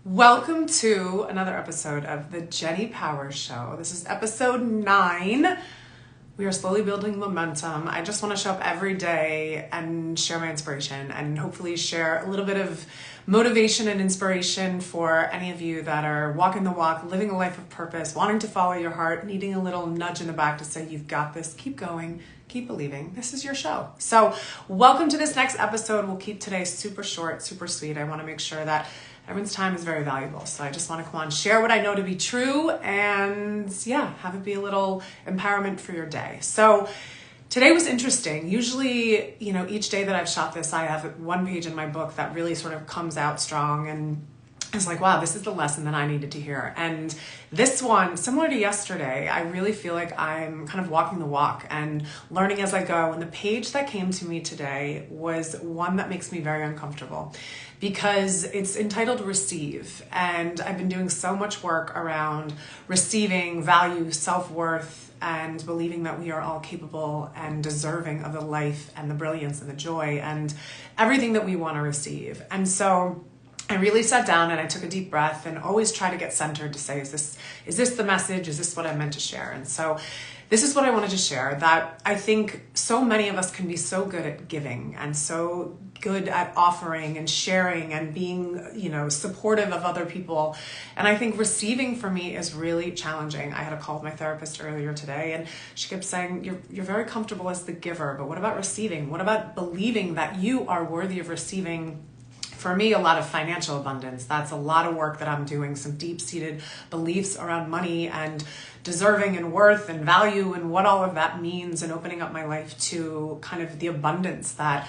Welcome to another episode of the Jenny Powers Show. This is episode 9. We are slowly building momentum. I just want to show up every day and share my inspiration and hopefully share a little bit of motivation and inspiration for any of you that are walking the walk, living a life of purpose, wanting to follow your heart, needing a little nudge in the back to say, you've got this, keep going, keep believing. This is your show. So welcome to this next episode. We'll keep today super short, super sweet. I want to make sure that everyone's time is very valuable. So I just want to come on, share what I know to be true, and have it be a little empowerment for your day. So today was interesting. Usually, each day that I've shot this, I have one page in my book that really sort of comes out strong and it's like, wow, this is the lesson that I needed to hear. And this one, similar to yesterday, I really feel like I'm kind of walking the walk and learning as I go. And the page that came to me today was one that makes me very uncomfortable because it's entitled Receive. And I've been doing so much work around receiving value, self-worth, and believing that we are all capable and deserving of the life and the brilliance and the joy and everything that we want to receive. And so I really sat down and I took a deep breath and always try to get centered to say, is this the message? Is this what I meant to share? And so this is what I wanted to share, that I think so many of us can be so good at giving and so good at offering and sharing and being, supportive of other people. And I think receiving for me is really challenging. I had a call with my therapist earlier today and she kept saying, you're very comfortable as the giver, but what about receiving? What about believing that you are worthy of receiving? For me, a lot of financial abundance. That's a lot of work that I'm doing, some deep-seated beliefs around money and deserving and worth and value and what all of that means, and opening up my life to kind of the abundance that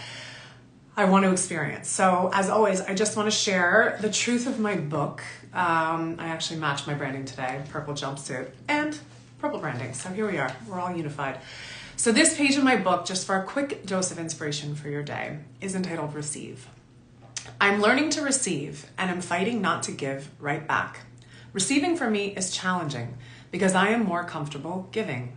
I want to experience. So as always, I just want to share the truth of my book. I actually matched my branding today, purple jumpsuit and purple branding. So here we are, we're all unified. So this page in my book, just for a quick dose of inspiration for your day, is entitled Receive. I'm learning to receive and I'm fighting not to give right back. Receiving for me is challenging because I am more comfortable giving.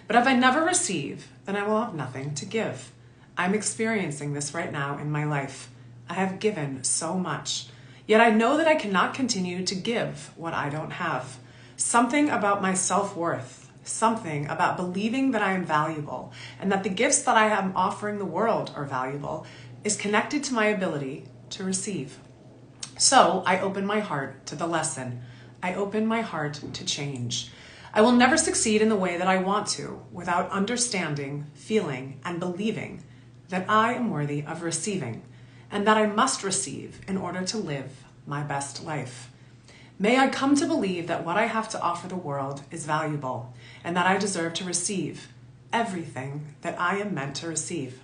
But if I never receive, then I will have nothing to give. I'm experiencing this right now in my life. I have given so much, yet I know that I cannot continue to give what I don't have. Something about my self-worth, something about believing that I am valuable and that the gifts that I am offering the world are valuable is connected to my ability to receive. So I open my heart to the lesson. I open my heart to change. I will never succeed in the way that I want to without understanding, feeling, and believing that I am worthy of receiving and that I must receive in order to live my best life. May I come to believe that what I have to offer the world is valuable and that I deserve to receive everything that I am meant to receive.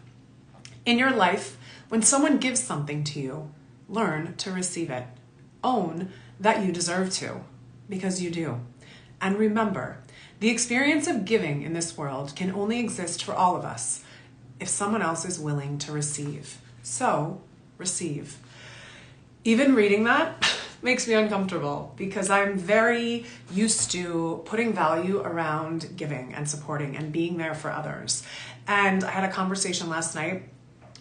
In your life, when someone gives something to you, learn to receive it. Own that you deserve to, because you do. And remember, the experience of giving in this world can only exist for all of us if someone else is willing to receive. So, receive. Even reading that makes me uncomfortable because I'm very used to putting value around giving and supporting and being there for others. And I had a conversation last night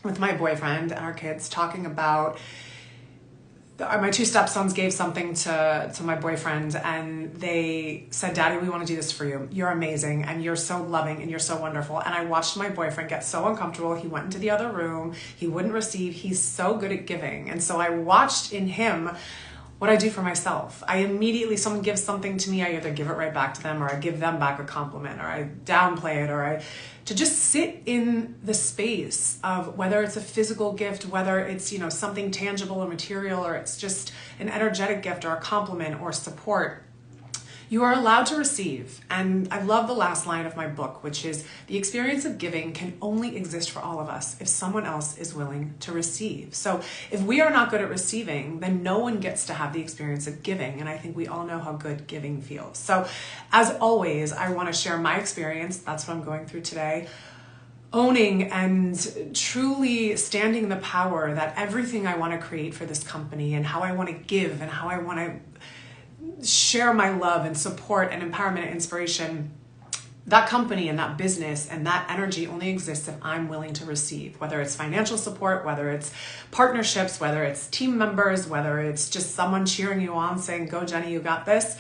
with my boyfriend and our kids talking about my two stepsons gave something to my boyfriend and they said, Daddy, we want to do this for you. You're amazing and you're so loving and you're so wonderful. And I watched my boyfriend get so uncomfortable. He went into the other room. He wouldn't receive. He's so good at giving. And so I watched in him what I do for myself. I immediately, someone gives something to me, I either give it right back to them or I give them back a compliment or I downplay it or to just sit in the space of whether it's a physical gift, whether it's, something tangible or material, or it's just an energetic gift or a compliment or support. You are allowed to receive. And I love the last line of my book, which is the experience of giving can only exist for all of us if someone else is willing to receive. So if we are not good at receiving, then no one gets to have the experience of giving. And I think we all know how good giving feels. So as always, I want to share my experience. That's what I'm going through today. Owning and truly standing in the power that everything I want to create for this company and how I want to give and how I want to share my love and support and empowerment and inspiration that company and that business and that energy only exists if I'm willing to receive, whether it's financial support, whether it's partnerships, whether it's team members, whether it's just someone cheering you on saying, go Jenny, you got this.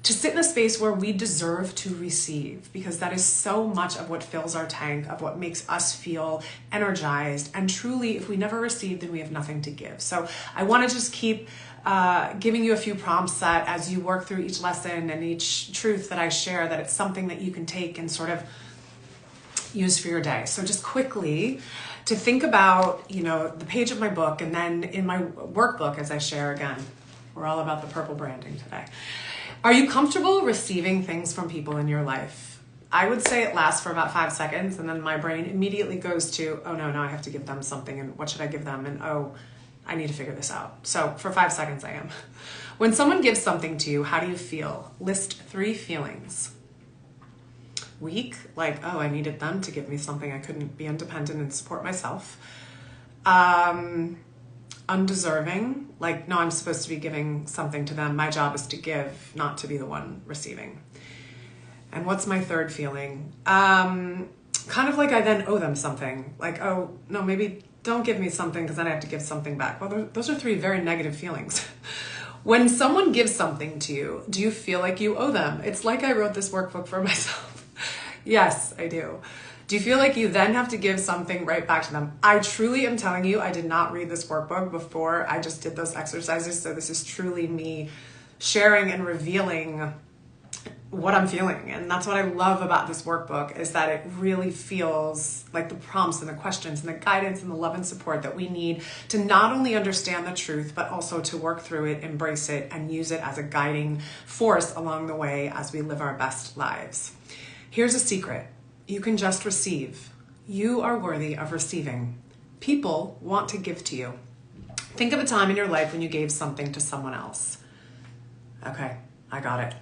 To sit in a space where we deserve to receive, because that is so much of what fills our tank, of what makes us feel energized. And truly, if we never receive, then we have nothing to give. So I want to just keep giving you a few prompts that as you work through each lesson and each truth that I share, that it's something that you can take and sort of use for your day. So just quickly to think about, the page of my book, and then in my workbook, as I share again, we're all about the purple branding today. Are you comfortable receiving things from people in your life? I would say it lasts for about 5 seconds, and then my brain immediately goes to, oh no, I have to give them something, and what should I give them? And oh, I need to figure this out. So for 5 seconds, I am. When someone gives something to you, how do you feel? List 3 feelings. Weak, like, oh, I needed them to give me something. I couldn't be independent and support myself. Undeserving, like, no, I'm supposed to be giving something to them. My job is to give, not to be the one receiving. And what's my 3rd feeling? Kind of like I then owe them something. Like, oh, no, maybe don't give me something because then I have to give something back. Well, those are 3 very negative feelings. When someone gives something to you, do you feel like you owe them? It's like I wrote this workbook for myself. Yes, I do. Do you feel like you then have to give something right back to them? I truly am telling you, I did not read this workbook before I just did those exercises. So this is truly me sharing and revealing what I'm feeling. And that's what I love about this workbook, is that it really feels like the prompts and the questions and the guidance and the love and support that we need to not only understand the truth, but also to work through it, embrace it, and use it as a guiding force along the way as we live our best lives. Here's a secret. You can just receive. You are worthy of receiving. People want to give to you. Think of a time in your life when you gave something to someone else. Okay, I got it.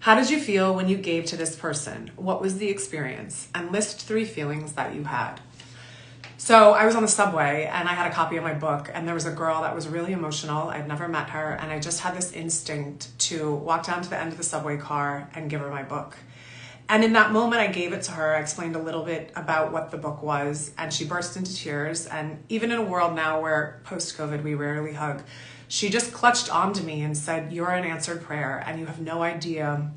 How did you feel when you gave to this person? What was the experience? And list 3 feelings that you had. So I was on the subway and I had a copy of my book, and there was a girl that was really emotional. I'd never met her, and I just had this instinct to walk down to the end of the subway car and give her my book. And in that moment, I gave it to her. I explained a little bit about what the book was, and she burst into tears. And even in a world now where post-COVID, we rarely hug, she just clutched onto me and said, you're an answered prayer, and you have no idea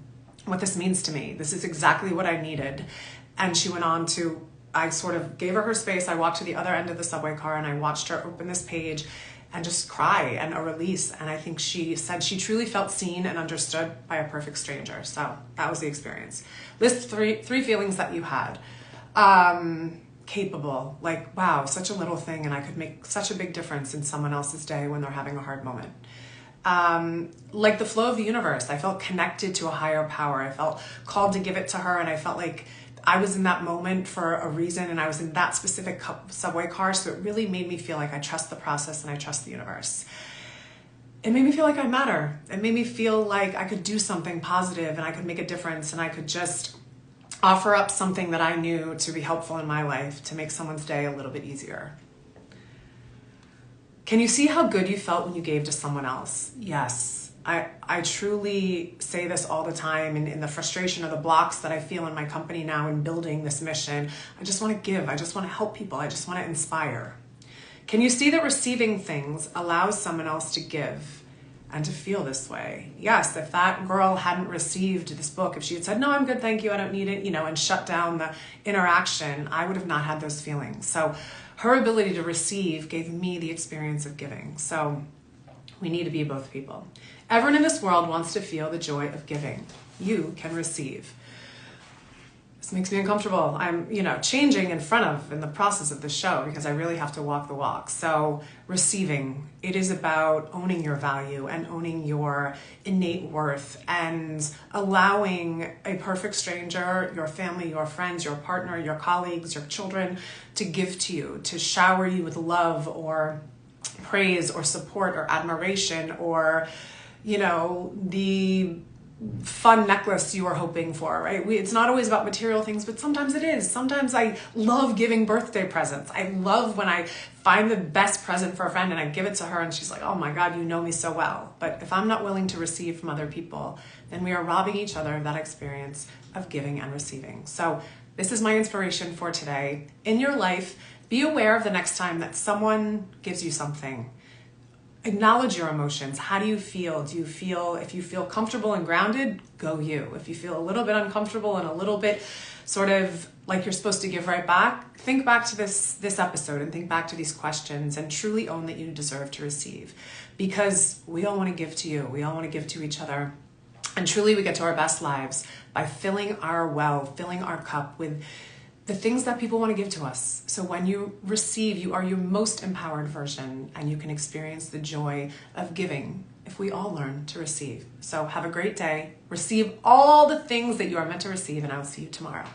what this means to me. This is exactly what I needed. And she went on to, I sort of gave her space. I walked to the other end of the subway car and I watched her open this page and just cry, and a release. And I think she said she truly felt seen and understood by a perfect stranger. So that was the experience. List three feelings that you had. Capable, like, wow, such a little thing, and I could make such a big difference in someone else's day when they're having a hard moment. Like the flow of the universe. I felt connected to a higher power. I felt called to give it to her, and I felt like I was in that moment for a reason, and I was in that specific subway car, so it really made me feel like I trust the process and I trust the universe. It made me feel like I matter. It made me feel like I could do something positive and I could make a difference, and I could just offer up something that I knew to be helpful in my life to make someone's day a little bit easier. Can you see how good you felt when you gave to someone else? Yes. I truly say this all the time, and in the frustration or the blocks that I feel in my company now in building this mission, I just want to give. I just want to help people. I just want to inspire. Can you see that receiving things allows someone else to give and to feel this way? Yes, if that girl hadn't received this book, if she had said, no, I'm good, thank you, I don't need it, and shut down the interaction, I would have not had those feelings. So her ability to receive gave me the experience of giving. So we need to be both people. Everyone in this world wants to feel the joy of giving. You can receive. This makes me uncomfortable. I'm, changing in the process of the show, because I really have to walk the walk. So receiving, it is about owning your value and owning your innate worth, and allowing a perfect stranger, your family, your friends, your partner, your colleagues, your children, to give to you, to shower you with love or praise or support or admiration or, the fun necklace you are hoping for, right? It's not always about material things, but sometimes it is. Sometimes I love giving birthday presents. I love when I find the best present for a friend and I give it to her and she's like, oh my God, you know me so well. But if I'm not willing to receive from other people, then we are robbing each other of that experience of giving and receiving. So this is my inspiration for today. In your life, be aware of the next time that someone gives you something. Acknowledge your emotions. How do you feel? If you feel comfortable and grounded, go you. If you feel a little bit uncomfortable and a little bit sort of like you're supposed to give right back, think back to this episode and think back to these questions and truly own that you deserve to receive. Because we all want to give to you. We all want to give to each other. And truly we get to our best lives by filling our well, filling our cup with the things that people want to give to us. So when you receive, you are your most empowered version and you can experience the joy of giving if we all learn to receive. So have a great day. Receive all the things that you are meant to receive and I will see you tomorrow.